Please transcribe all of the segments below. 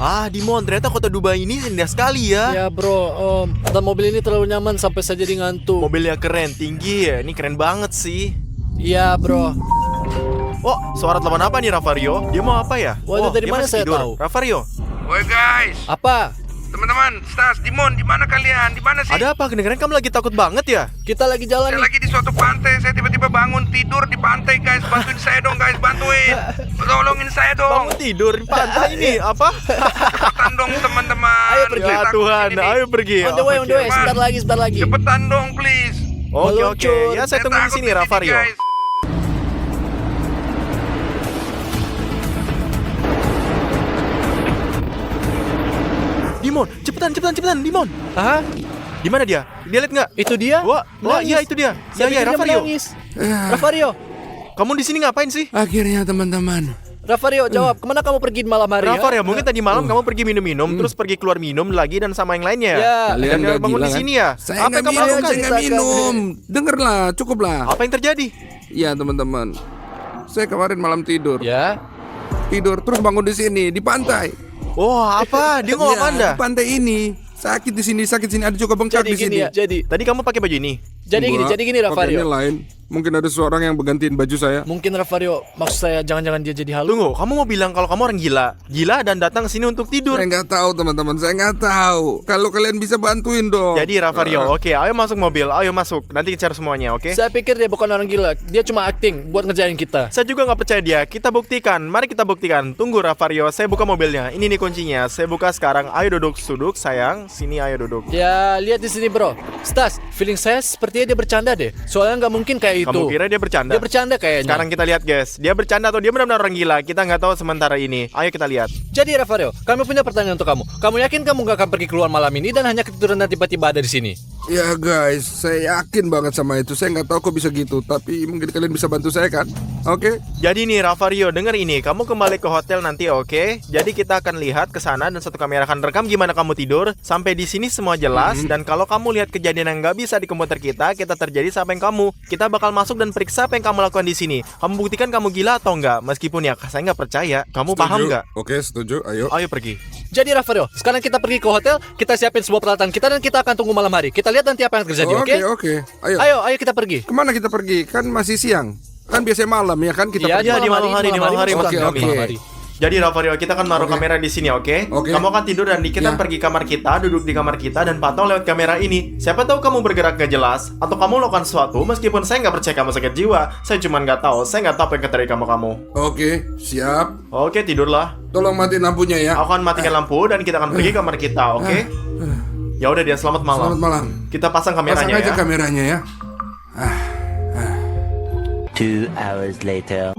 Dimon, ternyata kota Dubai ini indah sekali ya. Ya bro, dan mobil ini terlalu nyaman sampai saya jadi ngantuk. Mobilnya keren, tinggi ya. Ini keren banget sih. Iya bro. Oh, suara telepon apa nih Ravario? Dia mau apa ya? Waduh, dari dia mana masih saya tidur. tahu? Ravario, Woi guys, Apa? teman-teman, Stas, Dimon, di mana kalian? Di mana sih? ada apa? Kedengeran kamu lagi takut banget ya? Kita lagi jalan Saya nih. lagi di suatu pantai, saya tiba-tiba bangun tidur di pantai guys. Bantuin saya dong guys, bantuin. Tolongin saya dong. Bangun tidur di pantai ini apa? Cepetan dong teman-teman. Ayo pergi. Saya Ya takut Tuhan, ini nih. ayo pergi. On the way, on the way. Oke. Sebentar lagi. Cepetan dong please. Oke. Meluncur. Ya saya tunggu di takut sini Ravario. guys. Dimon, cepetan, Dimon. Hah? Di mana dia? Dia lihat nggak? Itu dia? Wah, iya itu dia. Saya Ya, pikir dia Ravario. menangis. Ravario, Kamu di sini ngapain sih? Akhirnya teman-teman. Ravario, jawab. Kemana kamu pergi di malam hari? Ravario, mungkin tadi malam kamu pergi minum-minum, terus pergi keluar minum lagi dan sama yang lainnya. Ya. Kalian Dan nggak bangun gila di kan? sini ya? Saya Apa nggak yang kamu minum, lakukan? saya nggak minum. Dengarlah, cukuplah. Apa yang terjadi? Ya teman-teman, saya kemarin malam tidur, Ya. tidur terus bangun di sini di pantai. Wah, apa? Dia ngomong Ya, apa Anda? di pantai ini. Sakit di sini, ada juga bengkak Jadi di sini. gini ya. Jadi Tadi kamu pakai baju ini? Enggak, jadi gini pakaiannya Ravario. lain. Mungkin ada seorang yang bergantiin baju saya. Mungkin Ravario, maksud saya jangan-jangan dia jadi halu. Tunggu, kamu mau bilang kalau kamu orang gila? Gila dan datang sini untuk tidur? Saya nggak tahu teman-teman, saya nggak tahu. Kalau kalian bisa bantuin dong. Jadi Ravario, oke, ayo masuk mobil, ayo masuk. Nanti cari semuanya, oke? Saya pikir dia bukan orang gila. Dia cuma acting buat ngerjain kita. Saya juga nggak percaya dia. Kita buktikan. Mari kita buktikan. Tunggu Ravario, saya buka mobilnya. Ini nih kuncinya. Saya buka sekarang. Ayo duduk, sayang. Sini ayo duduk. Ya, lihat di sini bro. Stas, feeling saya sepertinya dia bercanda deh. Soalnya nggak mungkin kayak itu. Kamu kira dia bercanda? Dia bercanda kayaknya. Sekarang kita lihat guys, dia bercanda atau dia benar-benar orang gila? Kita nggak tahu sementara ini. Ayo kita lihat. Jadi Ravario, kami punya pertanyaan untuk kamu. Kamu yakin kamu nggak akan pergi keluar malam ini dan hanya ketiduran dan tiba-tiba ada di sini? Ya guys, saya yakin banget sama itu. Saya nggak tahu kok bisa gitu, tapi mungkin kalian bisa bantu saya kan? Oke? Jadi nih Ravario, denger ini. Kamu kembali ke hotel nanti, oke? Jadi kita akan lihat ke sana dan satu kamera akan rekam gimana kamu tidur. Sampai di sini semua jelas. Dan kalau kamu lihat kejadian yang nggak bisa di komputer kita terjadi sama yang kamu. Kita bakal masuk dan periksa apa yang kamu lakukan di sini. Kamu buktikan kamu gila atau enggak? Meskipun ya saya nggak percaya. Kamu paham nggak? Oke, setuju. Ayo. Ayo pergi. Jadi Ravario, sekarang kita pergi ke hotel, kita siapin sebuah peralatan kita dan kita akan tunggu malam hari. Kita lihat nanti apa yang terjadi, oke? Oke. Ayo. Ayo kita pergi. Kemana kita pergi? Kan masih siang. Kan biasanya malam ya kan kita Iya, pergi. Iya, di malam hari, maksud Oke, kami, oke. malam hari. Jadi Ravario, kita akan naruh Oke. kamera di sini, oke? Oke. Kamu akan tidur dan kita Ya. pergi kamar kita, duduk di kamar kita dan pantau lewat kamera ini. Siapa tahu kamu bergerak gak jelas atau kamu melakukan sesuatu meskipun saya nggak percaya kamu sakit jiwa. Saya cuma nggak tahu, saya nggak tahu apa yang terjadi kamu. Oke, siap. Oke, tidurlah. Tolong matiin lampunya ya. Aku akan matikan lampu dan kita akan pergi kamar kita, oke? Ya udah dia, selamat malam. Selamat malam. Kita pasang Pasang kameranya aja ya. kameranya ya. 2 hours later.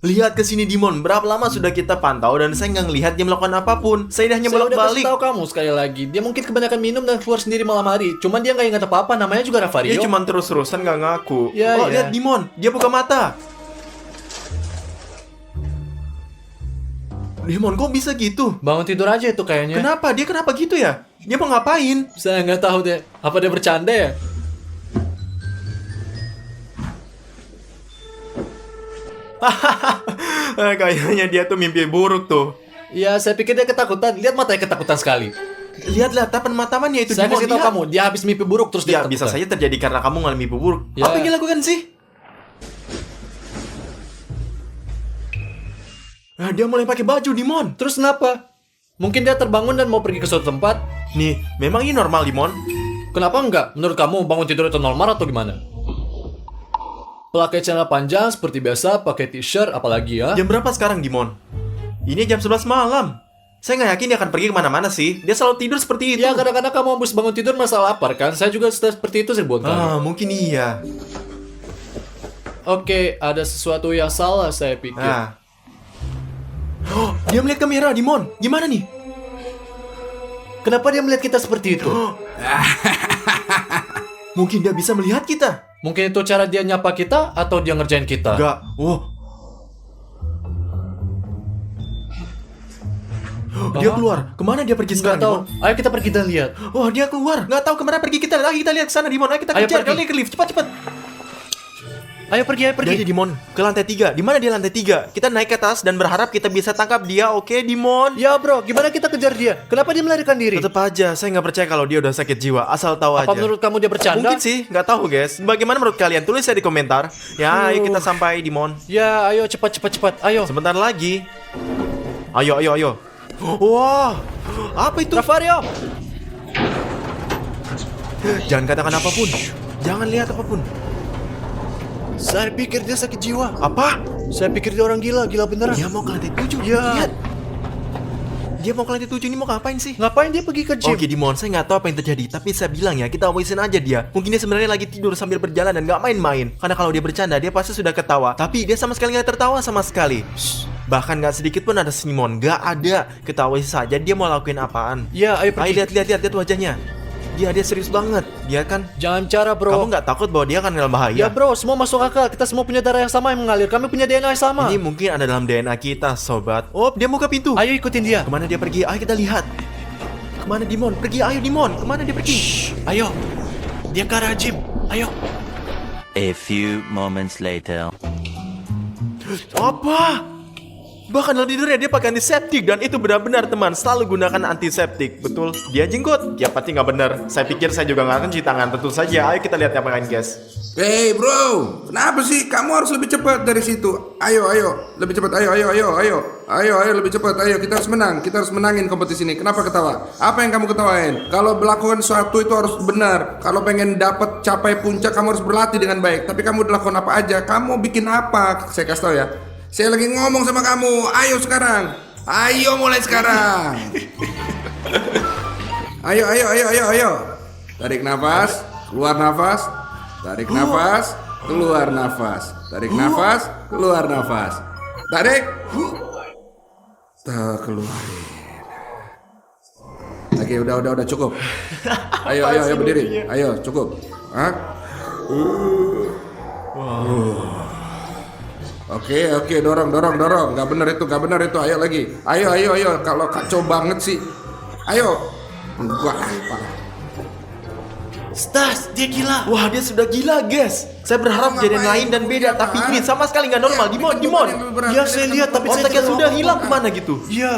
Lihat ke sini Dimon, berapa lama sudah kita pantau dan saya nggak ngelihat dia melakukan apapun. Saya hanya Saya udah kasih bolak-balik. tahu kamu sekali lagi. Dia mungkin kebanyakan minum dan keluar sendiri malam hari. Cuman dia nggak ingat apa-apa. Namanya juga Ravario. Dia cuma terus-terusan nggak ngaku. Ya, Oh, ya. lihat Dimon, dia buka mata. Dimon, kok bisa gitu? Bangun tidur aja itu kayaknya. Kenapa? Dia kenapa gitu ya? Dia mau ngapain? Saya nggak tahu deh. Apa dia bercanda ya? Kayaknya dia tuh mimpi buruk tuh. Ya, saya pikir dia ketakutan. Lihat matanya ketakutan sekali. Lihatlah tapan matamannya itu Saya Dimon. kasih tahu Lihat. kamu, dia habis mimpi buruk terus dia Ya, bisa ketakutan. saja terjadi karena kamu ngalami mimpi buruk. Ya. Apa yang dia lakukan sih? Dia mulai pakai baju, Dimon. Terus kenapa? Mungkin dia terbangun dan mau pergi ke suatu tempat. Nih, memang ini normal, Dimon? Kenapa enggak? Menurut kamu bangun tidur itu normal atau gimana? Pakai celana panjang seperti biasa, pakai t-shirt, apalagi ya? Jam berapa sekarang, Dimon? Ini jam 11 malam. Saya nggak yakin dia akan pergi kemana-mana sih. Dia selalu tidur seperti itu. Ya, kadang-kadang kamu habis bangun tidur masalah lapar kan? Saya juga seperti itu ribuan kali. Mungkin iya. Oke, ada sesuatu yang salah saya pikir. Oh, dia melihat kamera, Dimon. Gimana nih? Kenapa dia melihat kita seperti itu? Mungkin dia bisa melihat kita. Mungkin itu cara dia nyapa kita atau dia ngerjain kita? Enggak. Dia keluar. Kemana dia pergi Nggak sekarang, tahu. Dimon? Ayo kita pergi dan lihat. Oh, dia keluar. Nggak tahu kemana pergi kita. Lagi kita lihat ke sana, Dimon. Ayo kita Ayo kejar. pergi. Kali ke lift. Cepat. Ayo pergi. Jadi Dimon, ke lantai 3. Di mana dia lantai 3? Kita naik ke atas dan berharap kita bisa tangkap dia, oke Dimon? Ya bro, gimana kita kejar dia? Kenapa dia melarikan diri? Tetep aja, saya nggak percaya kalau dia udah sakit jiwa. Asal tahu aja. Apa menurut kamu dia bercanda? Mungkin sih, nggak tahu guys. Bagaimana menurut kalian? Tulis ya di komentar. Ya, ayo kita sampai Dimon. Ya, ayo cepat. Ayo. Sebentar lagi. Ayo. Wah, apa itu? Rafario. Jangan katakan apapun. Jangan lihat apapun. Saya pikir dia sakit jiwa. Apa? Saya pikir dia orang gila beneran. Dia mau ke lantai 7. Ya. Lihat. Dia mau ke lantai 7 ini mau ngapain sih? Ngapain dia pergi ke gym? Oke Dimon, saya nggak tahu apa yang terjadi. Tapi saya bilang ya, kita awasin aja dia. Mungkin dia sebenarnya lagi tidur sambil berjalan dan nggak main-main. Karena kalau dia bercanda, dia pasti sudah ketawa. Tapi dia sama sekali nggak tertawa sama sekali. Bahkan nggak sedikit pun ada senyuman. Nggak ada. Kita awasi saja dia mau lakuin apaan. Ya, ayo pergi. Ayo lihat wajahnya. Dia serius banget. Dia kan. Jangan cara bro. Kamu nggak takut bahwa dia akan dalam bahaya? Ya bro, semua masuk akal. Kita semua punya darah yang sama yang mengalir. Kami punya DNA yang sama. Ini mungkin ada dalam DNA kita, sobat. Oh, dia buka pintu. Ayo ikutin dia. Kemana dia pergi? Ayo kita lihat. Kemana Dimon? Pergi, ayo Dimon. Kemana dia pergi? Ayo. Dia ke arah gym. Ayo. A few moments later. Apa? Bahkan dalam tidurnya dia pakai antiseptik. Dan itu benar-benar teman, selalu gunakan antiseptik. Betul, dia jenggot. Ya pasti nggak benar. Saya pikir saya juga nggak akan cuci tangan. Tentu saja, ayo kita lihat apa lain guys. Hey bro, kenapa sih? Kamu harus lebih cepat dari situ. Ayo, lebih cepat. Ayo, lebih cepat. Ayo, kita harus menang. Kita harus menangin kompetisi ini. Kenapa ketawa? Apa yang kamu ketawain? Kalau melakukan sesuatu itu harus benar. Kalau pengen dapat capai puncak, kamu harus berlatih dengan baik. Tapi kamu udah lakukan apa aja? Kamu bikin apa? Saya kasih tahu ya. Saya lagi ngomong sama kamu. Ayo sekarang. Ayo mulai sekarang. Ayo. Tarik nafas, keluar nafas. Tarik nafas, keluar nafas. Tarik nafas, keluar nafas. Tarik. Keluarin. Oke, udah cukup. Ayo berdiri. Ayo, cukup. Hah? Oke, dorong. Gak bener itu. Ayo lagi. Ayo. Kalau kacau banget sih. Ayo. Gua apa? Stas, dia gila. Wah, dia sudah gila guys. Saya berharap kejadian lain dan beda. Tapi ini sama sekali nggak normal. Dimon. Ya saya lihat, tapi saya otaknya tidak sudah tahu hilang apa. kemana gitu. Iya.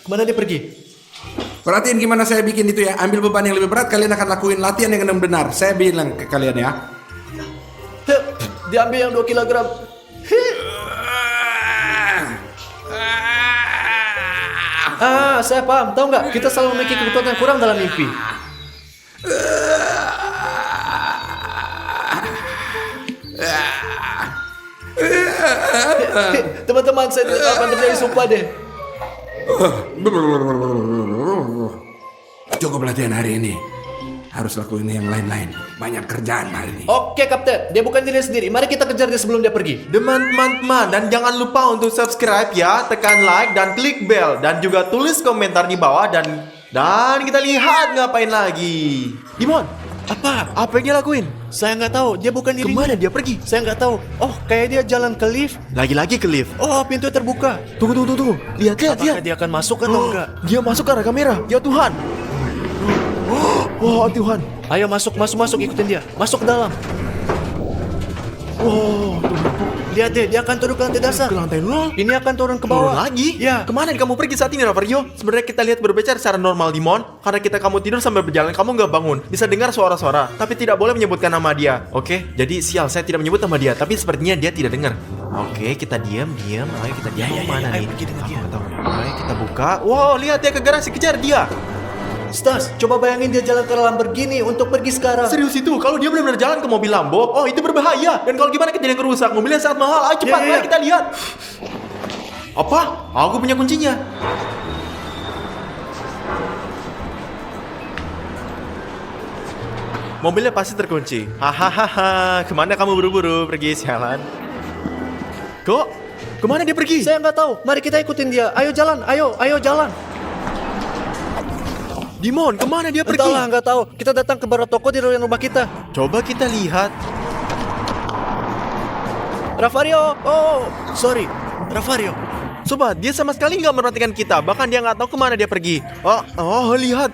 Kemana dia pergi? Perhatiin gimana saya bikin itu ya. Ambil beban yang lebih berat, kalian akan lakuin latihan yang benar. Saya bilang ke kalian ya. Diambil yang 2 kilogram. Saya paham. Tahu nggak? Kita selalu memiliki kebutuhan yang kurang dalam mimpi. Teman-teman, saya tidak tahu akan terjadi, sumpah deh. Cukup latihan hari ini. Harus lakuin yang lain-lain. Banyak kerjaan hari ini. Oke, Kapten. Dia bukan diri sendiri. Mari kita kejar dia sebelum dia pergi. Teman-teman, dan jangan lupa untuk subscribe ya, tekan like dan klik bell dan juga tulis komentar di bawah dan kita lihat ngapain lagi. Dimon, apa yang dia lakuin? Saya nggak tahu. Dia bukan dirinya. Kemana dia pergi? Saya nggak tahu. Oh, kayak dia jalan ke lift. Lagi-lagi ke lift. Oh, pintu terbuka. Tunggu. Lihat. Apakah dia akan masuk atau enggak? Dia masuk ke arah kamera. Ya Tuhan. Oh Tuhan. Ayo masuk, ikutin dia. Masuk ke dalam. Oh Tuhan. Lihat deh, dia akan turun ke lantai dasar. Ke lantai 0. Ini akan turun ke Turun bawah. lagi? Ya. Kemana kamu pergi saat ini, Rafario? Sebenarnya kita lihat berbicara secara normal, Dimon. Karena kamu tidur sambil berjalan, kamu nggak bangun. Bisa dengar suara-suara, tapi tidak boleh menyebutkan nama dia. Oke? Jadi sial, saya tidak menyebut nama dia, tapi sepertinya dia tidak dengar. Oke, kita diam. Ayo kita diam. Mana nih? pergi dengan dia. Ayo kita buka. Wow, lihat dia ke garasi, kejar dia. Stas, coba bayangin dia jalan ke Lamborghini untuk pergi sekarang. Serius itu, kalau dia benar-benar jalan ke mobil Lambo, oh itu berbahaya. Dan kalau gimana kejadian kerusak, mobilnya sangat mahal. Ayo cepat, Ya. mari kita lihat. Apa? Aku punya kuncinya. Mobilnya pasti terkunci. Hahaha, kemana kamu buru-buru pergi sialan? Kok? Kemana dia pergi? Saya nggak tahu. Mari kita ikutin dia. Ayo jalan, ayo jalan. Dimon, kemana dia pergi? Entahlah, nggak tahu. Kita datang ke barat toko di rumah kita. Coba kita lihat. Rafario, oh, sorry, Rafario. Sobat, dia sama sekali nggak memperhatikan kita. Bahkan dia nggak tahu kemana dia pergi.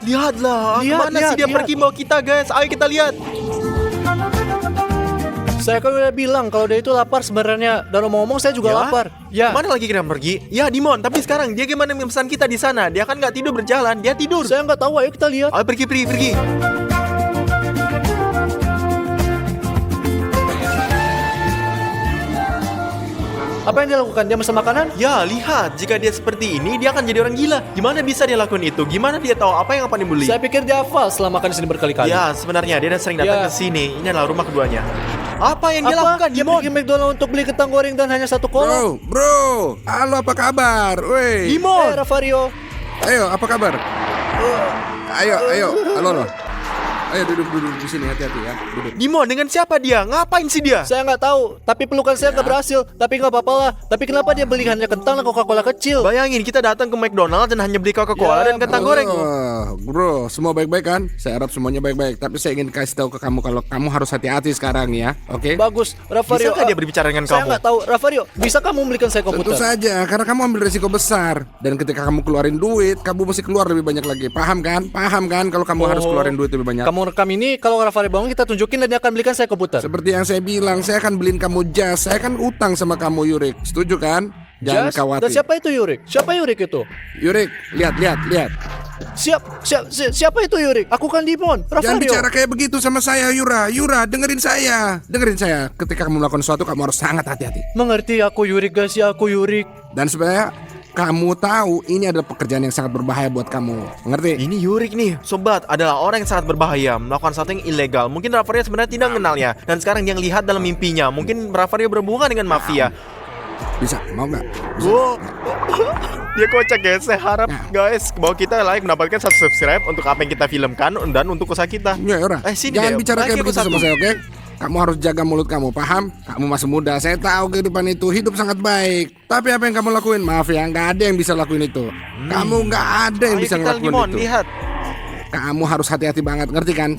Lihatlah. Kemana sih dia pergi bawa kita, guys? Ayo kita lihat. Saya kan udah bilang kalau dia itu lapar sebenarnya. Dan ngomong-ngomong saya juga lapar. Ya. Mana lagi kita pergi? Ya, Dimon. Tapi sekarang dia gimana memesan kita di sana? Dia kan nggak tidur berjalan. Dia tidur. Saya nggak tahu. Ayo kita lihat. Ayo pergi. Apa yang dia lakukan? Dia pesan makanan? Ya, lihat. Jika dia seperti ini, dia akan jadi orang gila. Gimana bisa dia lakukan itu? Gimana dia tahu apa yang akan dibeli? Saya pikir dia hafal setelah makan di sini berkali-kali. Ya, sebenarnya dia sering datang Ya. ke sini. Ini adalah rumah keduanya. Apa yang dia lakukan, Dia Dimon? pergi McDonald untuk beli kentang goreng dan hanya satu kolom. Bro, halo apa kabar? Woi. Dimon! Rafario. Ayo, apa kabar? Ayo, halo. Ayo duduk di sini, hati-hati ya. Duduk. Dimon, dengan siapa dia? Ngapain sih dia? Saya nggak tahu, tapi pelukan saya nggak berhasil. Tapi nggak apa-apa lah. Tapi kenapa dia beli hanya kentang dan Coca-Cola kecil? Bayangin kita datang ke McDonald dan hanya beli Coca-Cola dan kentang goreng. Bro, semua baik-baik kan? Saya harap semuanya baik-baik. Tapi saya ingin kasih tahu ke kamu kalau kamu harus hati-hati sekarang ya, oke? Bagus, Rafario. Bisa nggak dia berbicara dengan Saya kamu? nggak tahu, Rafario. Bisa kamu membelikan saya Tentu komputer? saja, karena kamu ambil resiko besar. Dan ketika kamu keluarin duit, kamu mesti keluar lebih banyak lagi. Paham kan? Kalau kamu harus keluarin duit lebih banyak. Kamu rekam ini, kalau Rafario bangun kita tunjukin dan dia akan belikan saya komputer. Seperti yang saya bilang, saya akan beliin kamu jas. Saya kan utang sama kamu, Yurik. Setuju kan? Jangan Jas? khawatir. Dan siapa itu Yurik? Siapa Yurik itu? Yurik, lihat. Siapa itu Yurik? Aku kan Dimon. Jangan Rafario. bicara kayak begitu sama saya, Yura. Dengerin saya. Ketika kamu melakukan sesuatu, kamu harus sangat hati-hati. Mengerti aku Yurik, guys ya, aku Yurik. Dan supaya kamu tahu, ini adalah pekerjaan yang sangat berbahaya buat kamu. Ngerti? Ini Yurik nih, sobat, adalah orang yang sangat berbahaya, melakukan sesuatu yang ilegal. Mungkin Rafario sebenarnya tidak mengenalnya, dan sekarang dia lihat dalam mimpinya. Mungkin Rafario berhubungan dengan mafia. Bisa, mau nggak? Bisa. Wow, dia kocak guys. Saya harap guys bahwa kita mendapatkan 1 subscribe untuk apa yang kita filmkan dan untuk usaha kita. Ya, Yura. Sini Jangan deh, bicara bagi kayak aku begitu sama satu. saya, oke? Kamu harus jaga mulut kamu, paham? Kamu masih muda, saya tahu kehidupan itu hidup sangat baik. Tapi apa yang kamu lakuin? Maaf ya, nggak ada yang bisa lakuin itu. Kamu nggak ada yang Ayo bisa kita, ngelakuin Dimon, itu. lihat. Kamu harus hati-hati banget, ngerti kan?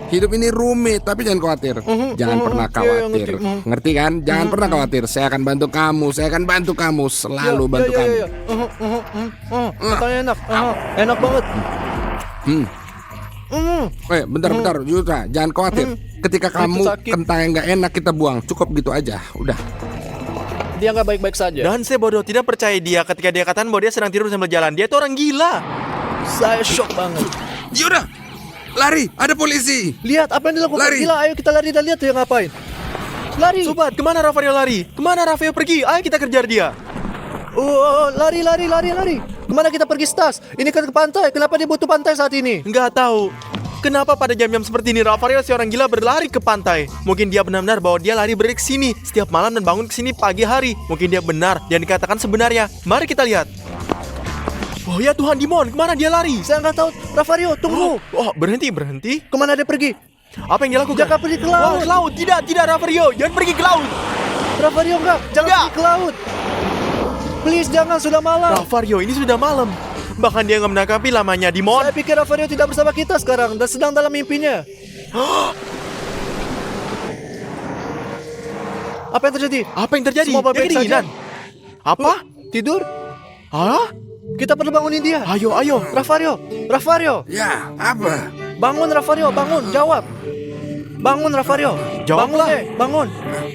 Hidup ini rumit, tapi jangan khawatir. Jangan pernah iya, khawatir. ngerti. Ngerti kan? Jangan pernah khawatir. Saya akan bantu kamu. Selalu bantu kamu. Katanya enak. Enak banget. Bentar, Yuta, jangan khawatir. Ketika kamu sakit. kentang yang nggak enak kita buang, cukup gitu aja. Udah. Dia nggak baik-baik saja. Dan saya bodoh tidak percaya dia ketika dia katakan bahwa dia sedang tidur sambil jalan. Dia itu orang gila. Saya shock banget. Yuda, lari, ada polisi. Lihat apa yang dilakukan. Lari. Gila, ayo kita lari dan lihat dia ngapain. Lari. Sobat, kemana Rafario lari? Kemana Rafario pergi? Ayo kita kejar dia. Lari. Kemana kita pergi, Stas? Ini kan ke pantai. Kenapa dia butuh pantai saat ini? Nggak tahu. Kenapa pada jam-jam seperti ini Rafario si orang gila berlari ke pantai? Mungkin dia benar-benar bahwa dia lari ke sini setiap malam dan bangun ke sini pagi hari. Mungkin dia benar yang dikatakan sebenarnya. Mari kita lihat. Oh ya Tuhan, Dimon, kemana dia lari? Saya nggak tahu. Rafario, tunggu. Berhenti. Kemana dia pergi? Apa yang dia lakukan? Jangan pergi ke laut. Ke laut. Tidak Rafario, jangan pergi ke laut. Rafario enggak. Jangan Enggak. pergi ke laut. Please, jangan. Sudah malam. Rafario, ini sudah malam. Bahkan dia nggak menangkapi lamanya, Dimon. Saya pikir Rafario tidak bersama kita sekarang dan sedang dalam mimpinya. Apa yang terjadi? Apa yang terjadi? Semua Dia baik-baik kedinginan. saja. Apa? Tidur? Hah? Kita perlu bangunin dia. Ayo. Rafario. Ya, apa? Bangun Rafario, bangun, jawab. Bangun Rafario. Jawablah. Bangun.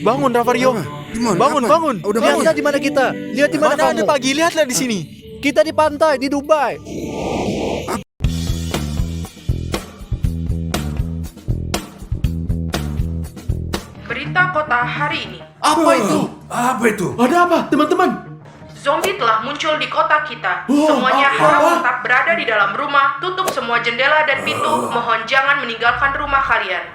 Bangun Rafario. Dimon, Bangun. Udah Lihatlah di mana kita. Lihat di mana Mana ada kamu. pagi? Lihatlah di sini. Kita di pantai di Dubai. Berita kota hari ini. Apa itu? Apa itu? Ada apa, teman-teman? Zombie telah muncul di kota kita. Semuanya harap tetap berada di dalam rumah, tutup semua jendela dan pintu. Mohon jangan meninggalkan rumah kalian.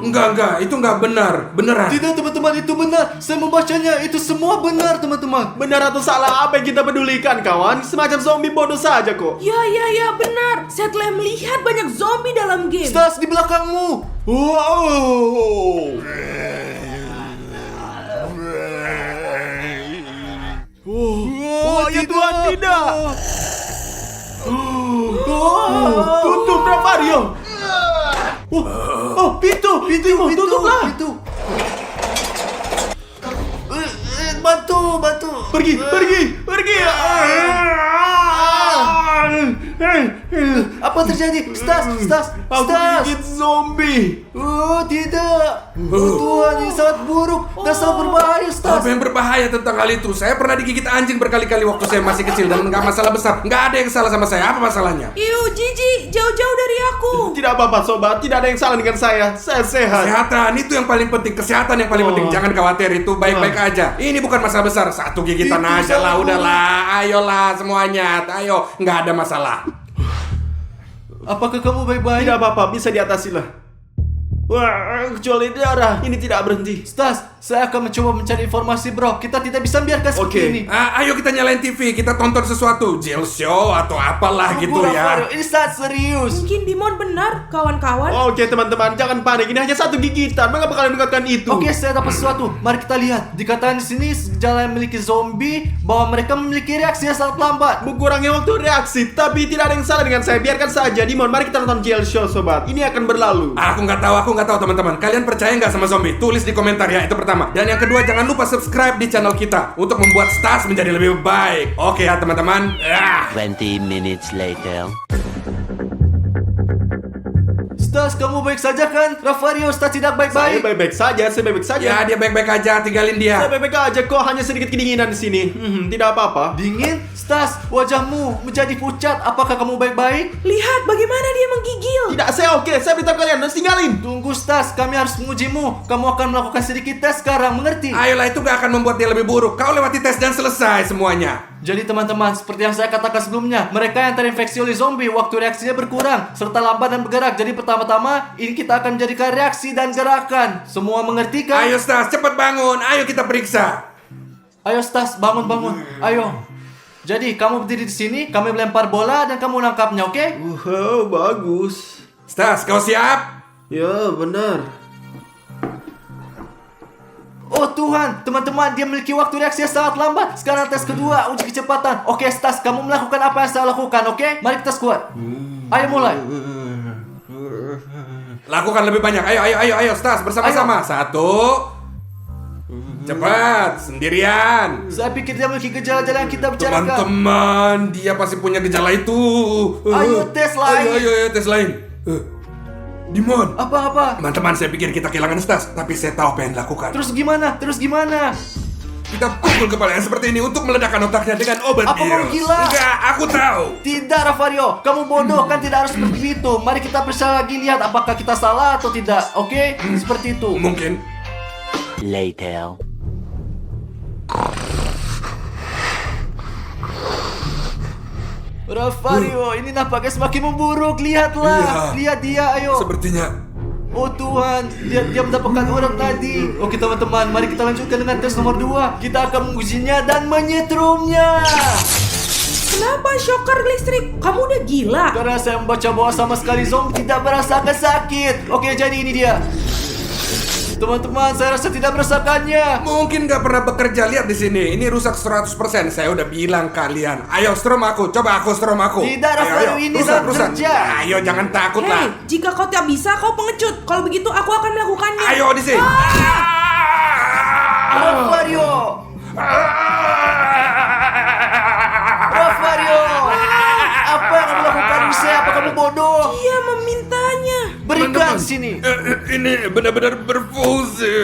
Enggak, itu enggak benar. Beneran. Tidak teman-teman, itu benar. Saya membacanya, itu semua benar teman-teman. Benar atau salah, apa yang kita pedulikan, kawan? Semacam zombie bodoh saja kok. Ya, benar. Saya telah melihat banyak zombie dalam game. Stas di belakangmu. Wow. Oh ya Tuhan, tidak. Tutup Rafario. Pintu, tutuplah. Bantu. bantu. Pergi. Apa terjadi? Stas. Aku digigit zombie. Oh, tidak. Oh, Tuhan, ini sangat buruk dan sangat berbahaya, Stas. Apa yang berbahaya tentang hal itu? Saya pernah digigit anjing berkali-kali waktu saya masih kecil dan nggak masalah besar. Nggak ada yang salah sama saya. Apa masalahnya? Iu, Jiji, jauh-jauh dari aku. Tidak apa-apa sobat, tidak ada yang salah dengan saya. Saya sehat. Kesehatan itu yang paling penting. Kesehatan yang paling penting. Jangan khawatir, itu baik-baik aja. Ini bukan masalah besar. Satu gigitan aja lah, udahlah. Ayolah semuanya. Ayo, nggak ada masalah. Apakah kamu baik-baik? Tidak apa-apa, bisa diatasi lah. Wah, kecuali darah, ini tidak berhenti. Stas, saya akan mencoba mencari informasi, bro. Kita tidak bisa biarkan seperti Oke. ini. Ayo kita nyalain TV, kita tonton sesuatu, jail show atau apalah gitu Bro, ya. ini sangat serius. Mungkin Dimon benar, kawan-kawan. Oke teman-teman, jangan panik. Ini hanya satu gigitan. Mengapa kalian mengatakan itu? Oke, saya dapat sesuatu. Mari kita lihat. Dikatakan di sini segala yang memiliki zombie bahwa mereka memiliki reaksi yang sangat lambat. Berkurangnya waktu reaksi, tapi tidak ada yang salah dengan saya. Biarkan saja, Dimon. Mari kita nonton jail show, sobat. Ini akan berlalu. Aku nggak tahu teman-teman. Kalian percaya nggak sama zombie? Tulis di komentar ya, itu pertama. Dan yang kedua, jangan lupa subscribe di channel kita untuk membuat Stas menjadi lebih baik. Oke ya teman-teman. 20 minutes later. Stas, kamu baik saja kan? Rafario, Stas tidak Saya baik-baik. baik-baik saja, saya baik-baik saja. Ya dia baik-baik aja, tinggalin Saya dia. baik-baik aja kok, hanya sedikit kedinginan di sini. Tidak apa-apa. Dingin? Stas, wajahmu menjadi pucat. Apakah kamu baik-baik? Lihat bagaimana dia menggigil. Tidak, saya oke. Saya beritahu kalian, harus tinggalin. Tunggu, Stas. Kami harus mengujimu. Kamu akan melakukan sedikit tes sekarang, mengerti? Ayolah, itu gak akan membuat dia lebih buruk. Kau lewati tes dan selesai semuanya. Jadi teman-teman, seperti yang saya katakan sebelumnya, mereka yang terinfeksi oleh zombie waktu reaksinya berkurang serta lambat dan bergerak. Jadi pertama-tama ini kita akan menjadikan reaksi dan gerakan. Semua mengerti kan? Ayo Stas, cepat bangun. Ayo kita periksa. Ayo Stas, bangun. Ayo. Jadi kamu berdiri di sini, kami melempar bola dan kamu nangkapnya, oke? Wow, bagus. Stas, kau siap? Ya, benar. Oh Tuhan, teman-teman, dia memiliki waktu reaksi yang sangat lambat. Sekarang tes kedua, uji kecepatan. Oke Stas, kamu melakukan apa yang saya lakukan, oke? Mari kita squat. Ayo mulai. Lakukan lebih banyak. Ayo Stas, bersama-sama. Satu. Cepat, sendirian. Saya pikir dia memiliki gejala-gejala yang kita bicarakan. Teman-teman, dia pasti punya gejala itu. Ayo, tes lain. Ayo, tes lain. Dimon. Apa-apa? Teman-teman, saya pikir kita kehilangan Stas, tapi saya tahu apa yang dilakukan. Terus gimana? Kita pukul kepalanya seperti ini untuk meledakkan otaknya dengan obat Apa kamu virus. gila? Enggak, aku tahu. Tidak, Rafario. Kamu bodoh, kan tidak harus seperti itu. Mari kita periksa lagi, lihat apakah kita salah atau tidak. Oke? Seperti itu. Mungkin. Later. Rafario, ini nampaknya semakin memburuk. Lihatlah. Iya. Lihat dia, ayo. Sepertinya. Oh Tuhan, dia mendapatkan orang tadi. Oke teman-teman, mari kita lanjutkan dengan tes nomor 2. Kita akan mengujinya dan menyetrumnya. Kenapa shocker listrik? Kamu udah gila. Karena saya membaca bahwa sama sekali zombie tidak merasakan sakit. Oke, jadi ini dia. Teman-teman, saya rasa tidak merasakannya. Mungkin nggak pernah bekerja. Lihat di sini, ini rusak 100%. Saya udah bilang kalian. Ayo strom aku, coba aku strom aku. Tidak, Ayo, Rafael, ini rusak, sangat rusak. kerja. Ayo jangan takut Hei, lah. jika kau tak bisa, kau pengecut. Kalau begitu, aku akan melakukannya. Ayo di sini. Rafario, Rafario, apa yang kamu lakukan di saya? Apa kamu bodoh? Dia memintanya. Berikan sini. Ini benar-benar berfungsi.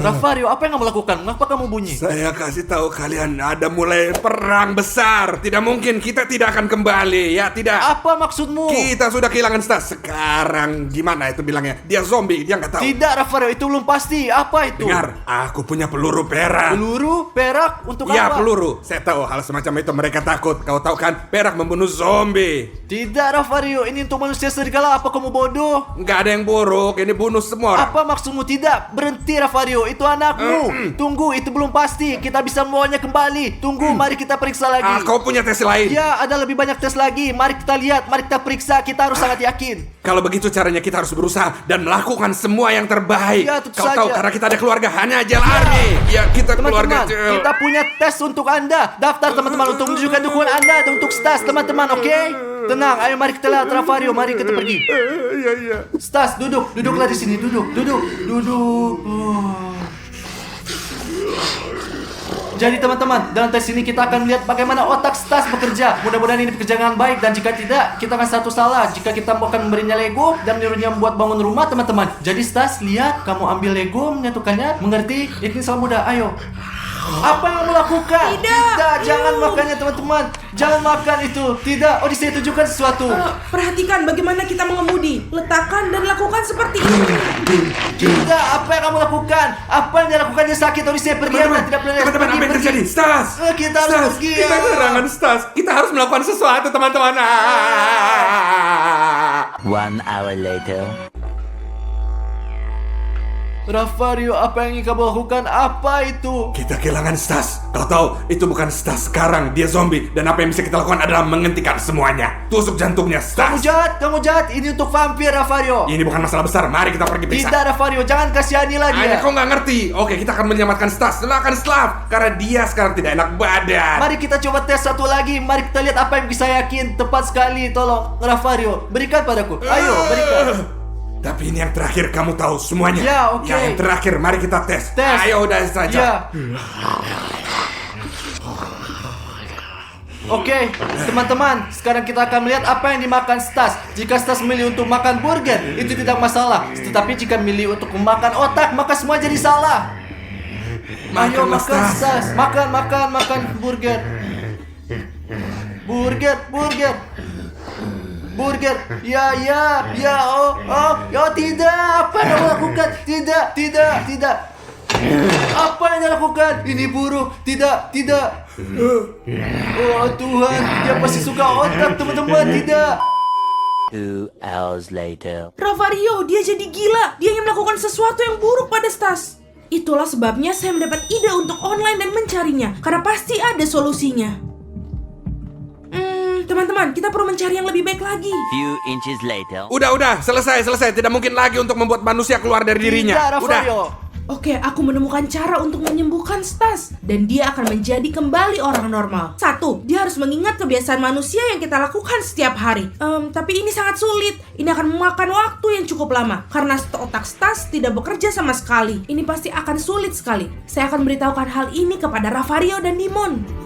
Rafario, apa yang kamu lakukan? Kenapa kamu bunyi? Saya kasih tahu kalian ada mulai perang besar. Tidak mungkin kita tidak akan kembali. Ya tidak. Apa maksudmu? Kita sudah kehilangan Stas. Sekarang gimana itu bilangnya? Dia zombie, dia nggak tahu. Tidak, Rafario, itu belum pasti. Apa itu? Dengar, aku punya peluru perak. Peluru? Perak? Untuk Ya apa? peluru. Saya tahu hal semacam itu mereka takut. Kau tahu kan, perak membunuh zombie. Tidak, Rafario, ini untuk manusia serigala. Apa kamu bodoh? Nggak ada yang buruk. Ini bunuh semua orang. Apa maksudmu? Tidak, berhenti Rafario, itu anakmu. Tunggu, itu belum pasti. Kita bisa membawanya kembali. Tunggu, mari kita periksa lagi. Kau punya tes lain. Ya, ada lebih banyak tes lagi. Mari kita lihat, mari kita periksa. Kita harus sangat yakin. Kalau begitu caranya kita harus berusaha dan melakukan semua yang terbaik. Ya, tentu Kau tahu saja. karena kita ada keluarga hanya Jail Army. Ya kita keluarga Teman-teman, Jail. kita punya tes untuk Anda. Daftar teman-teman untuk menunjukkan dukungan Anda dan untuk Stas, teman-teman, oke? Tenang, ayo mari kita lihat Rafario, mari kita pergi. Iya. Stas, duduklah di sini, duduk. Jadi teman-teman, dalam tes ini kita akan melihat bagaimana otak Stas bekerja. Mudah-mudahan ini bekerja dengan baik, dan jika tidak, kita akan satu salah jika kita akan memberinya Lego dan menyuruhnya membuat bangun rumah, teman-teman. Jadi Stas, lihat, kamu ambil Lego, menyatukannya, mengerti? Ini sangat mudah, ayo. Apa yang kamu lakukan? Tidak. Jangan makannya teman-teman. Jangan makan itu. Tidak, Odyssey tunjukkan sesuatu. Perhatikan bagaimana kita mengemudi. Letakkan dan lakukan seperti ini. Tidak, apa yang kamu lakukan? Apa yang dia lakukan? Dia sakit, Odyssey. Pergi, Anda tidak boleh. Teman-teman, apa yang terjadi? Stas! Kita harus Stas, pergi. kita kehilangan Stas. Kita harus melakukan sesuatu, teman-teman. 1 hour later. Rafario, apa yang ingin kamu lakukan? Apa itu? Kita kehilangan Stas. Kau tahu, itu bukan Stas sekarang. Dia zombie. Dan apa yang bisa kita lakukan adalah menghentikan semuanya. Tusuk jantungnya, Kamu Stas. jahat. Ini untuk vampir, Rafario. Ini bukan masalah besar. Mari kita pergi periksa. Tidak, Rafario, jangan kasihanilah dia. Hanya kau nggak ngerti. Oke, kita akan menyelamatkan Stas. Silakan Slav. Karena dia sekarang tidak enak badan. Mari kita coba tes satu lagi. Mari kita lihat apa yang bisa yakin. Tepat sekali, tolong Rafario, berikan padaku. Ayo, berikan. Tapi ini yang terakhir, kamu tahu semuanya. Ya, oke. Yang terakhir, mari kita tes. Tes. Ayo, udah saja. Ya. Oke, teman-teman, sekarang kita akan melihat apa yang dimakan Stas. Jika Stas memilih untuk makan burger, itu tidak masalah. Tetapi jika memilih untuk memakan otak, maka semua jadi salah. Ayo Makanlah, makan Stas. Stas. Makan burger. Burger. Ya, tidak. Apa yang kamu lakukan? Tidak. Apa yang dia lakukan? Ini buruk. Tidak. Oh Tuhan, dia pasti suka otak, teman-teman. Tidak. 2 hours later. Rafario, dia jadi gila. Dia ingin melakukan sesuatu yang buruk pada Stas. Itulah sebabnya saya mendapat ide untuk online dan mencarinya. Karena pasti ada solusinya. Teman-teman, kita perlu mencari yang lebih baik lagi. Few inches later. Udah, selesai. Tidak mungkin lagi untuk membuat manusia keluar dari dirinya. Tidak, Udah. Rafario. Oke, aku menemukan cara untuk menyembuhkan Stas. Dan dia akan menjadi kembali orang normal. 1, dia harus mengingat kebiasaan manusia yang kita lakukan setiap hari. Tapi ini sangat sulit. Ini akan memakan waktu yang cukup lama. Karena otak Stas tidak bekerja sama sekali. Ini pasti akan sulit sekali. Saya akan beritahukan hal ini kepada Rafario dan Dimon.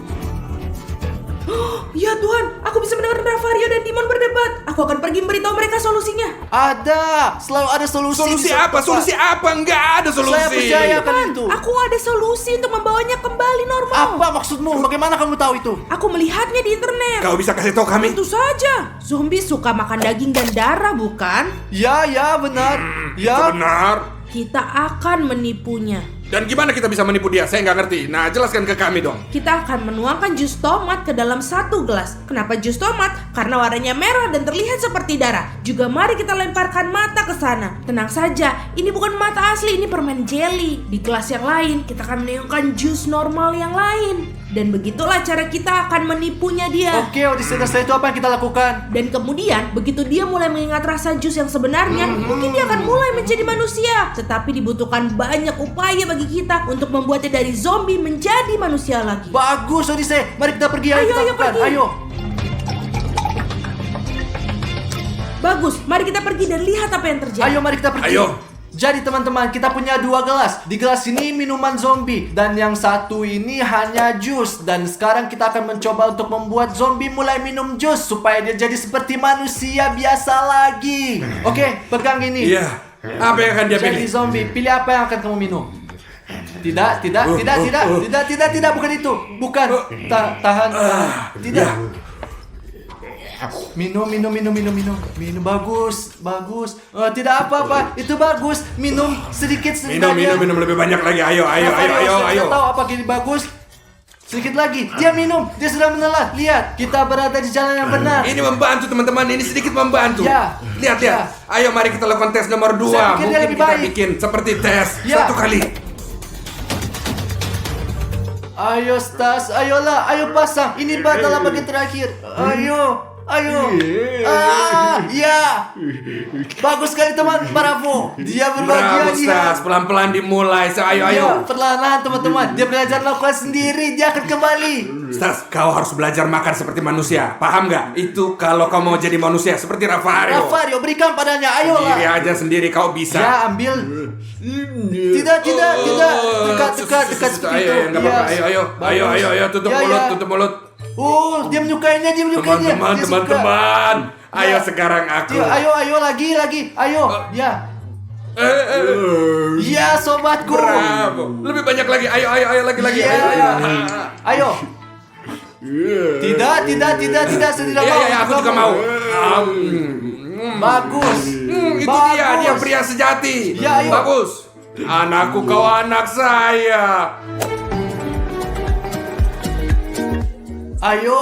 Ya Tuhan, aku bisa mendengar Rafario dan Dimon berdebat. Aku akan pergi memberitahu mereka solusinya. Ada, selalu ada solusi. Solusi di suatu apa? tempat. Solusi apa? Nggak ada solusi. Saya percaya akan itu. Aku ada solusi untuk membawanya kembali normal. Apa maksudmu? Bagaimana kamu tahu itu? Aku melihatnya di internet. Kau bisa kasih tahu kami? Tentu saja. Zombie suka makan daging dan darah, bukan? Ya, benar. Itu benar. Kita akan menipunya. Dan gimana kita bisa menipu dia? Saya nggak ngerti. Nah, jelaskan ke kami dong. Kita akan menuangkan jus tomat ke dalam 1 gelas. Kenapa jus tomat? Karena warnanya merah dan terlihat seperti darah. Juga mari kita lemparkan mata ke sana. Tenang saja, ini bukan mata asli, ini permen jelly. Di gelas yang lain, kita akan menuangkan jus normal yang lain. Dan begitulah cara kita akan menipunya dia. Oke, setelah itu apa yang kita lakukan? Dan kemudian, begitu dia mulai mengingat rasa jus yang sebenarnya, mungkin dia akan mulai menjadi manusia. Tetapi dibutuhkan banyak upaya bagi kita untuk membuatnya dari zombie menjadi manusia lagi. Bagus, Odyssey. Mari kita pergi. Ayo, kita lakukan. pergi. Ayo. Bagus, mari kita pergi dan lihat apa yang terjadi. Ayo, mari kita pergi. Ayo. Jadi teman-teman, kita punya 2 gelas. Di gelas ini minuman zombie, dan yang satu ini hanya jus. Dan sekarang kita akan mencoba untuk membuat zombie mulai minum jus supaya dia jadi seperti manusia biasa lagi. Oke, pegang ini. Iya. Apa yang akan dia Jadi pilih? zombie, pilih apa yang akan kamu minum? Tidak, bukan itu. Bukan. Tahan. Tidak. Ya. Minum. Bagus. Tidak apa-apa. Itu bagus. Minum sedikit saja. Minum lebih banyak lagi. Ayo. Saya tahu apa gini bagus. Sedikit lagi. Dia minum. Dia sudah menelan. Lihat, kita berada di jalan yang benar. Ini membantu teman-teman. Ini sedikit membantu. Ya. Lihat. Ya. Ayo mari kita lakukan tes nomor 2. Saya pikir dia Mungkin lebih kita baik. bikin seperti tes Ya. 1 kali. Ayo Stas, ayolah, ayo pasang. Ini adalah bagian terakhir. Ayo. Ayo. Ya. Bagus sekali teman, bravo. Dia berbahagia Bravo, Stas. Pelan-pelan dimulai. Ayo, ayo. Perlahan teman-teman. Dia belajar lakukan sendiri. Dia akan kembali. Stas, kau harus belajar makan seperti manusia. Paham nggak? Itu kalau kau mau jadi manusia seperti Rafario. Rafario, berikan padanya. Ayolah. Sendiri aja sendiri kau bisa. Ya, ambil. Tidak. Dekat seperti itu. Ayo, nggak apa-apa. Ayo, tutup Ya, mulut, ya. tutup mulut. Oh, dia menyukainya. Teman-teman. Ayo sekarang aku. Ayo lagi. Ayo. Ya. Ya, sobatku. Bravo. Lebih banyak lagi. Ayo lagi. Iya. Ayo. Tidak, saya tidak mau. Ya, aku juga mau. Bagus. Itu dia pria sejati. Ya, ayo. Bagus. Anakku, kau anak saya. Ayo.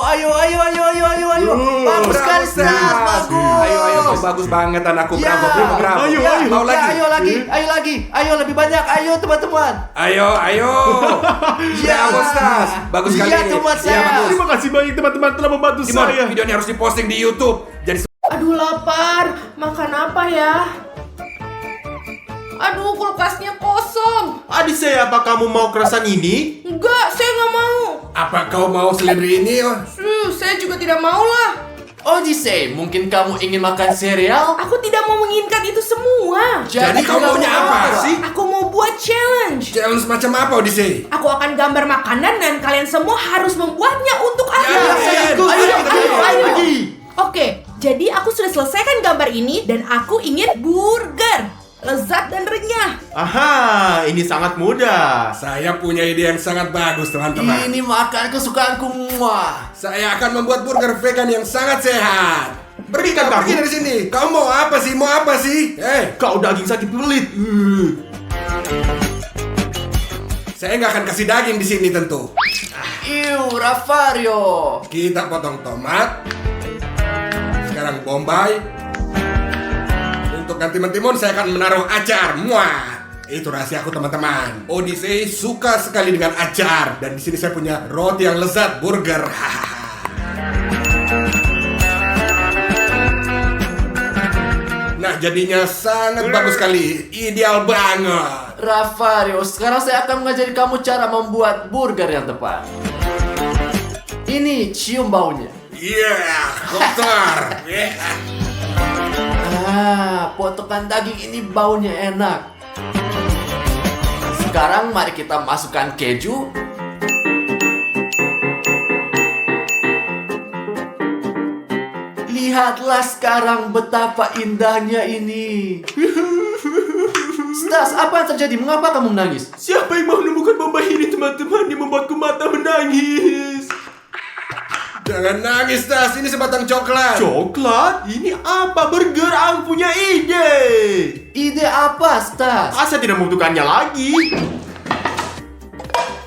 Bagus sekali, Stas. Bagus. Ayo, bagus banget anakku. Ya. Bravo. Mau lagi. Ayo lebih banyak. Ayo, teman-teman. Ayo. Ya. Bravo, Stas. Bagus sekali. Iya, teman saya. bagus. Terima kasih banyak teman-teman telah membantu Timon, saya. video ini harus diposting di YouTube. Jadi Aduh lapar, makan apa ya? Aduh kulkasnya kosong. Adik saya, apa kamu mau kerasan ini? Enggak, saya nggak mau. apa kau mau seledri ini? Saya juga tidak mau lah. Odyssey, mungkin kamu ingin makan sereal? Aku tidak mau menginginkan itu semua. Jadi kau maunya apa sih? Aku mau buat challenge. Challenge macam apa, Odyssey? Aku akan gambar makanan dan kalian semua harus membuatnya untuk aku. saya ikut. Ayo. Oke, jadi aku sudah selesaikan gambar ini dan aku ingin burger. Lezat dan renyah. Aha, ini sangat mudah. Saya punya ide yang sangat bagus, teman-teman. Ini makan kesukaanku. Muah. Saya akan membuat burger vegan yang sangat sehat. Berikan kamu. Pergi dari sini. Kau mau apa sih? Kau daging sakit pelit. Saya nggak akan kasih daging di sini tentu. Rafario. Kita potong tomat. Sekarang bombay. Untuk timun-timun saya akan menaruh acar. Muah. Itu rahasia aku, teman-teman. Odyssey suka sekali dengan acar, dan di sini saya punya roti yang lezat, burger. Nah, jadinya sangat bagus sekali. Ideal banget. Rafario, sekarang saya akan mengajari kamu cara membuat burger yang tepat. Ini, cium baunya. Kotor. Potongan daging ini baunya enak. Sekarang mari kita masukkan keju. Lihatlah sekarang betapa indahnya ini. Stas, apa yang terjadi? Mengapa kamu menangis? Siapa yang mau menemukan bombay ini, teman-teman? Dia membuatku mata menangis. Jangan nangis, Tas. Ini sebatang coklat. Coklat? Ini apa? Burger? Aku punya ide. Ide apa, Stas? Saya tidak membutuhkannya lagi.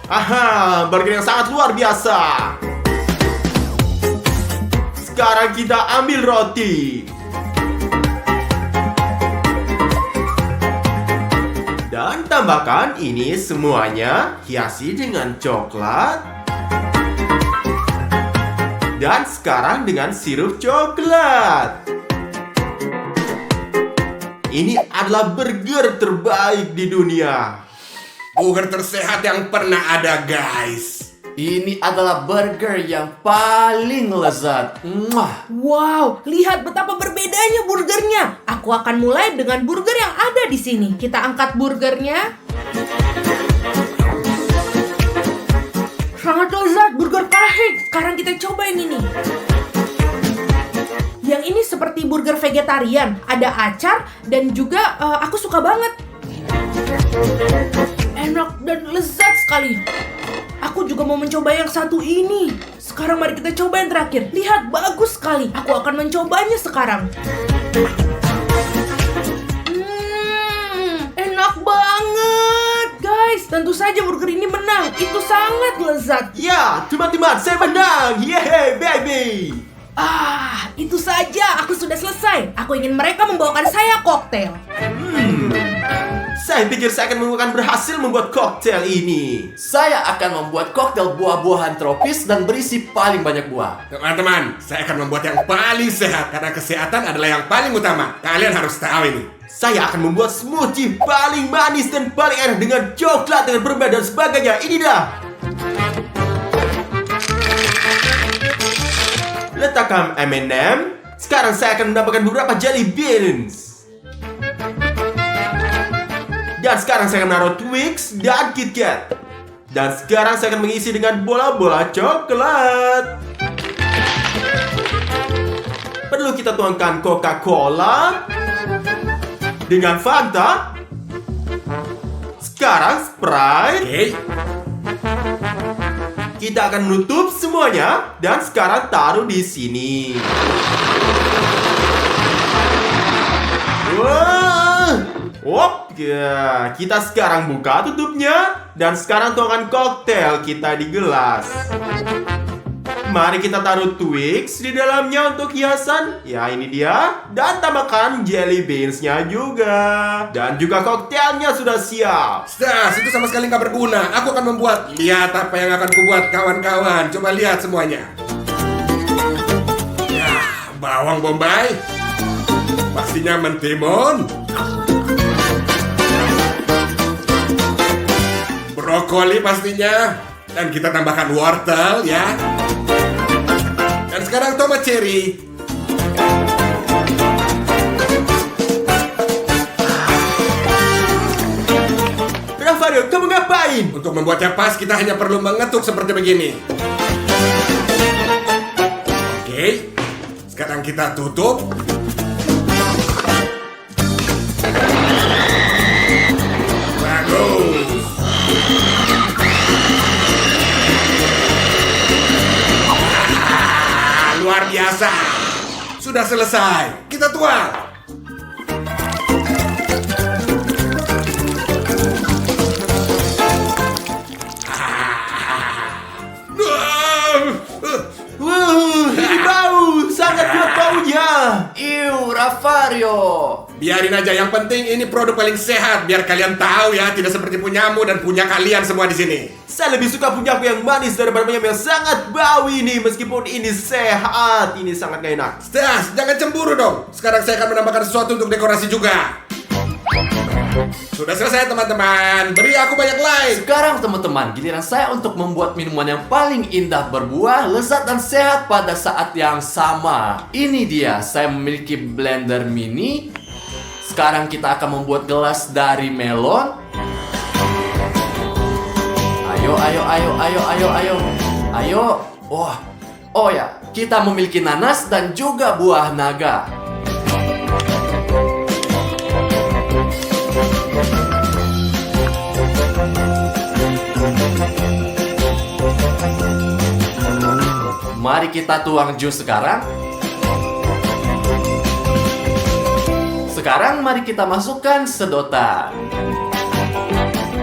Aha, burger yang sangat luar biasa. Sekarang kita ambil roti. Dan tambahkan ini semuanya, hiasi dengan coklat. Dan sekarang dengan sirup coklat. Ini adalah burger terbaik di dunia. Burger tersehat yang pernah ada, guys. Ini adalah burger yang paling lezat. Muah. Wow, lihat betapa berbedanya burgernya. Aku akan mulai dengan burger yang ada di sini. Kita angkat burgernya. Sangat lezat, burger kahik. Sekarang kita coba yang ini. Yang ini seperti burger vegetarian. Ada acar dan juga aku suka banget. Enak dan lezat sekali. Aku juga mau mencoba yang satu ini. Sekarang mari kita coba yang terakhir. Lihat, bagus sekali. Aku akan mencobanya sekarang. Enak banget, guys. Tentu saja burger ini menang. Itu sangat lezat. Ya, teman-teman, saya menang. Yeay, baby. Itu saja. Aku sudah selesai. Aku ingin mereka membawakan saya koktail. Saya pikir saya akan berhasil membuat koktail ini. Saya akan membuat koktail buah-buahan tropis dan berisi paling banyak buah. Teman-teman, saya akan membuat yang paling sehat karena kesehatan adalah yang paling utama. Kalian harus tahu ini. Saya akan membuat smoothie paling manis dan paling enak dengan coklat, dengan permen dan sebagainya. Ini dah. Letakkan M&M. Sekarang saya akan menambahkan beberapa jelly beans. Dan sekarang saya akan menaruh Twix dan KitKat. Dan sekarang saya akan mengisi dengan bola-bola coklat. Perlu kita tuangkan Coca-Cola dengan Fanta. Sekarang Sprite. Oke. Kita akan menutup semuanya dan sekarang taruh di sini. Wah, ya. Kita sekarang buka tutupnya dan sekarang tuangkan koktail kita di gelas. Mari kita taruh Twix di dalamnya untuk hiasan. Ya, ini dia. Dan tambahkan jelly beans-nya juga. Dan juga koktailnya sudah siap. Stas, itu sama sekali nggak berguna. Aku akan membuat. Lihat apa yang akan kubuat, kawan-kawan. Coba lihat semuanya. Ya, bawang bombay. Pastinya mentimun. Brokoli pastinya. Dan kita tambahkan wortel ya. Dan sekarang tomat cherry. Ravario, kamu ngapain? Untuk membuatnya pas, kita hanya perlu mengetuk seperti begini. Oke. Sekarang kita tutup. Bagus. Luar biasa. Sudah selesai. Kita tuang. Ini bau, sangat kuat baunya. Iu, Ravario. Biarin aja, yang penting ini produk paling sehat. Biar kalian tahu ya, tidak seperti punyamu dan punya kalian semua di sini. Saya lebih suka punyaku yang manis daripada punyamu yang sangat bau ini. Meskipun ini sehat, ini sangat gak enak. Stas, jangan cemburu dong. Sekarang saya akan menambahkan sesuatu untuk dekorasi juga. Sudah selesai teman-teman. Beri aku banyak like. Sekarang teman-teman, giliran saya untuk membuat minuman yang paling indah berbuah, lezat dan sehat pada saat yang sama. Ini dia, saya memiliki blender mini. Sekarang kita akan membuat gelas dari melon. Ayo. Wah, oh ya, kita memiliki nanas dan juga buah naga. Mari kita tuang jus sekarang. Sekarang mari kita masukkan sedotan.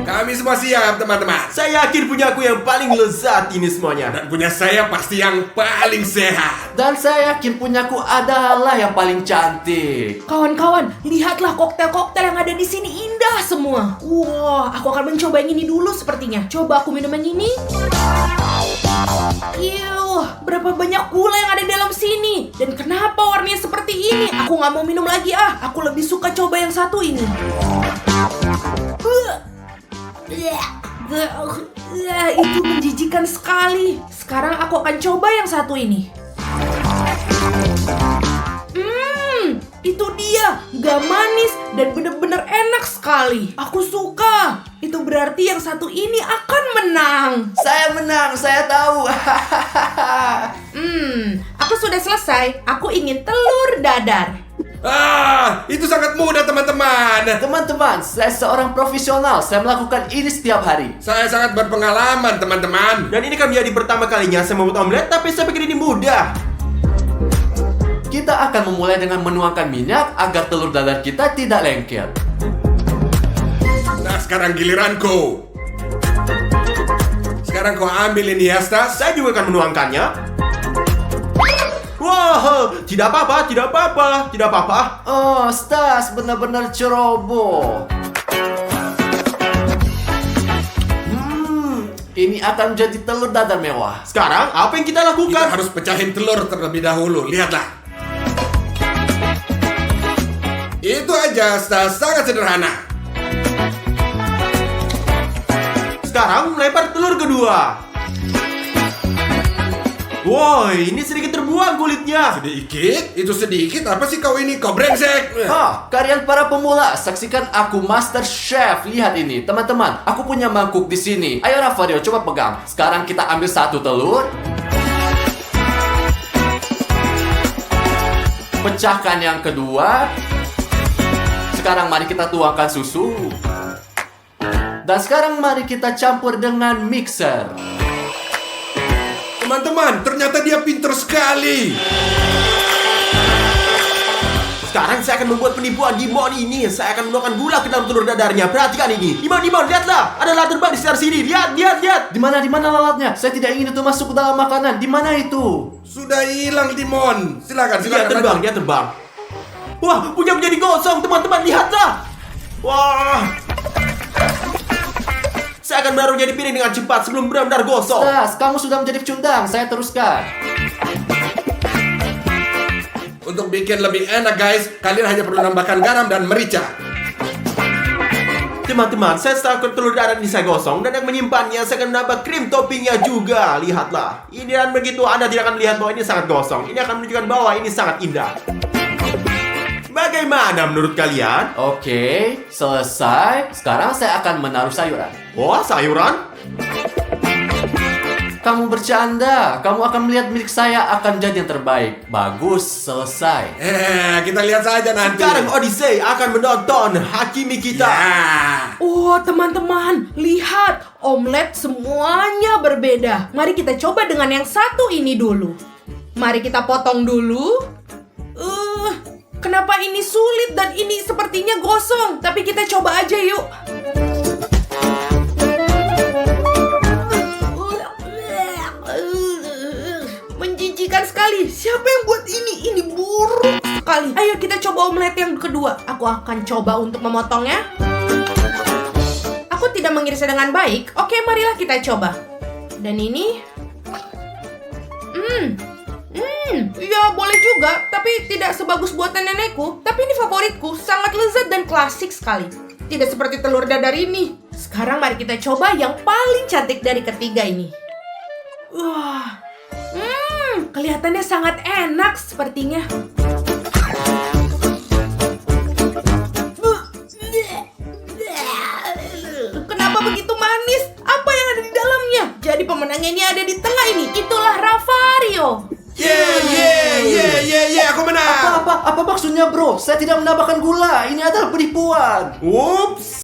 Kami semua siap teman-teman. Saya yakin punyaku yang paling lezat ini semuanya. Dan punya saya pasti yang paling sehat. Dan saya yakin punyaku adalah yang paling cantik. Kawan-kawan, lihatlah koktail-koktail yang ada di sini indah semua. Wah, aku akan mencoba yang ini dulu sepertinya. Coba aku minum yang ini. Berapa banyak gula yang ada di dalam sini. Dan kenapa warnanya seperti ini? Aku nggak mau minum lagi ah. Aku lebih suka coba yang satu ini. Itu menjijikan sekali. Sekarang aku akan coba yang satu ini. Itu dia, gak manis dan bener-bener enak sekali. Aku suka. Itu berarti yang satu ini akan menang. Saya menang, saya tahu. Aku sudah selesai. Aku ingin telur dadar. Itu sangat mudah teman-teman. Teman-teman, saya seorang profesional. Saya melakukan ini setiap hari. Saya sangat berpengalaman teman-teman. Dan ini kan menjadi pertama kalinya saya membuat omelet, tapi saya pikir ini mudah. Kita akan memulai dengan menuangkan minyak agar telur dadar kita tidak lengket. Nah, sekarang giliranku. Sekarang kau ambil ini ya, Stas. Saya juga akan menuangkannya. Wow, tidak apa-apa. Oh, Stas benar-benar ceroboh. Ini akan menjadi telur dadar mewah. Sekarang apa yang kita Kita lakukan? harus pecahin telur terlebih dahulu. Lihatlah. Itu aja, Stas. Sangat sederhana. Sekarang melempar telur kedua. Woi, ini sedikit terbuang kulitnya. Sedikit? Itu sedikit? Apa sih kau ini? Kau brengsek. Kalian para pemula, saksikan aku Master Chef. Lihat ini, teman-teman. Aku punya mangkuk di sini. Ayo Rafario, coba pegang. Sekarang kita ambil satu telur. Pecahkan yang kedua. Sekarang mari kita tuangkan susu. Dan sekarang mari kita campur dengan mixer. Teman-teman, ternyata dia pinter sekali. Sekarang saya akan membuat penipuan Dimon ini. Saya akan menuangkan gula ke dalam telur dadarnya. Perhatikan ini. Dimon, lihatlah. Ada lalat terbang di sekitar sini. Lihat. Di mana lalatnya? Saya tidak ingin itu masuk ke dalam makanan. Di mana itu? Sudah hilang, Dimon. Silakan. Dia terbang. Wah, punya menjadi gosong. Teman-teman, lihatlah. Wah. Saya akan baru jadi piring dengan cepat sebelum benar-benar gosong. Stas, kamu sudah menjadi pecundang. Saya teruskan. Untuk bikin lebih enak, guys, kalian hanya perlu tambahkan garam dan merica. Teman-teman, saya setelah telur dadar ini saya gosong dan yang menyimpannya saya akan menambah krim toppingnya juga. Lihatlah. Ini dan begitu Anda tidak akan melihat bahwa ini sangat gosong. Ini akan menunjukkan bahwa ini sangat indah. Bagaimana menurut kalian? Oke, selesai. Sekarang saya akan menaruh sayuran. Wah, sayuran? Kamu bercanda. Kamu akan melihat milik saya akan jadi yang terbaik. Bagus, selesai. Kita lihat saja nanti. Sekarang Odyssey akan menonton Hakimi kita. Ya. Oh, teman-teman, lihat. Omelet semuanya berbeda. Mari kita coba dengan yang satu ini dulu. Mari kita potong dulu. Kenapa ini sulit dan ini sepertinya gosong? Tapi kita coba aja yuk. Menjijikan sekali. Siapa yang buat ini? Ini buruk sekali. Ayo kita coba omelet yang kedua. Aku akan coba untuk memotongnya. Aku tidak mengirisnya dengan baik. Oke, marilah kita coba. Dan ini ya boleh juga, tapi tidak sebagus buatan nenekku. Tapi ini favoritku, sangat lezat dan klasik sekali. Tidak seperti telur dadar ini. Sekarang mari kita coba yang paling cantik dari ketiga ini. Wah, kelihatannya sangat enak sepertinya. Kenapa begitu manis? Apa yang ada di dalamnya? Jadi pemenangnya ini ada di tengah ini. Itulah Rafario. Aku menang. Apa maksudnya bro? Saya tidak menambahkan gula. Ini adalah penipuan. Ups.